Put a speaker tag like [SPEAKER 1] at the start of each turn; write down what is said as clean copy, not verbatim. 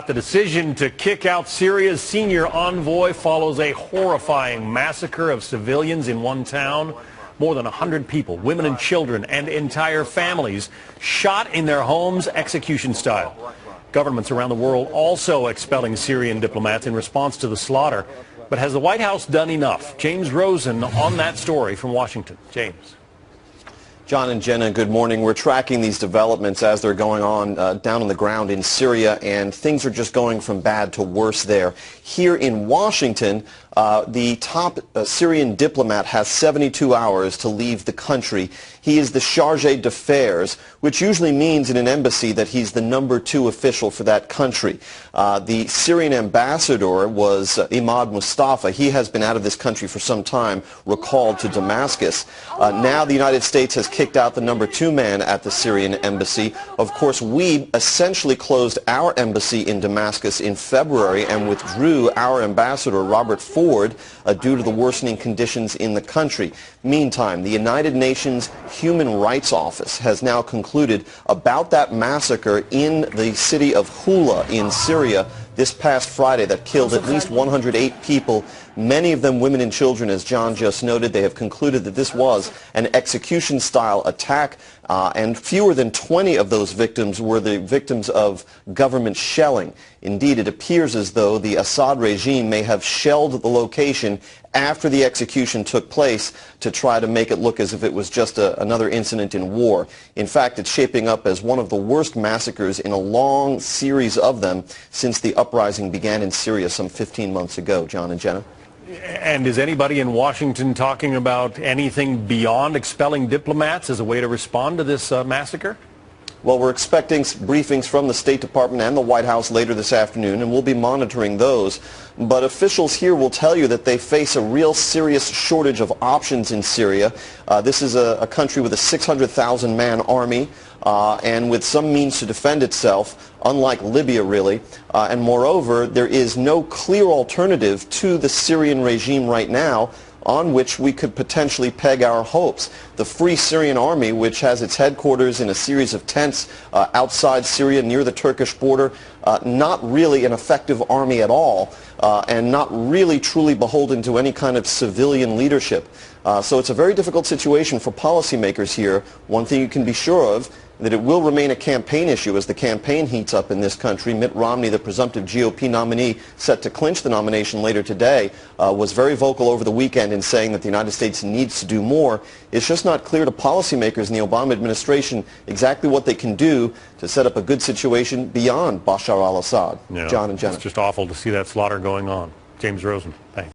[SPEAKER 1] The decision to kick out Syria's senior envoy follows a horrifying massacre of civilians in one town. More than 100 people, women and children, and entire families shot in their homes execution style. Governments around the world also expelling Syrian diplomats in response to the slaughter. But has the White House done enough? James Rosen on that story from Washington. James.
[SPEAKER 2] John and Jenna, good morning. We're tracking these developments as they're going on down on the ground in Syria, and things are just going from bad to worse there. Here in Washington, the top Syrian diplomat has 72 hours to leave the country. He is the chargé d'affaires, which usually means in an embassy that he's the #2 official for that country. The Syrian ambassador was Imad Mustafa. He has been out of this country for some time, recalled to Damascus. Now the United States has kicked out the #2 man at the Syrian embassy. Of course, we essentially closed our embassy in Damascus in February and withdrew our ambassador, Robert Ford, due to the worsening conditions in the country. Meantime, the United Nations Human Rights Office has now concluded about that massacre in the city of Hula in Syria this past Friday that killed at least 108 people, many of them women and children, as John just noted. They have concluded that this was an execution-style attack, and fewer than 20 of those victims were the victims of government shelling. Indeed, it appears as though the Assad regime may have shelled the location after the execution took place to try to make it look as if it was just another incident in war. In fact, it's shaping up as one of the worst massacres in a long series of them since the uprising began in Syria some 15 months ago. John and Jenna?
[SPEAKER 1] And is anybody in Washington talking about anything beyond expelling diplomats as a way to respond to this massacre?
[SPEAKER 2] Well, we're expecting briefings from the State Department and the White House later this afternoon, and we'll be monitoring those. But officials here will tell you that they face a real serious shortage of options in Syria. This is a country with a 600,000-man army and with some means to defend itself, unlike Libya, really. And moreover, there is no clear alternative to the Syrian regime right now on which we could potentially peg our hopes. The Free Syrian Army, which has its headquarters in a series of tents outside Syria near the Turkish border, not really an effective army at all, and not really truly beholden to any kind of civilian leadership. So it's a very difficult situation for policymakers here. One thing you can be sure of, that it will remain a campaign issue as the campaign heats up in this country. Mitt Romney, the presumptive GOP nominee set to clinch the nomination later today, was very vocal over the weekend in saying that the United States needs to do more. It's just not clear to policymakers in the Obama administration exactly what they can do to set up a good situation beyond Bashar al-Assad.
[SPEAKER 1] Yeah,
[SPEAKER 2] John and Jenna.
[SPEAKER 1] It's just awful to see that slaughter going on. James Rosen, thanks.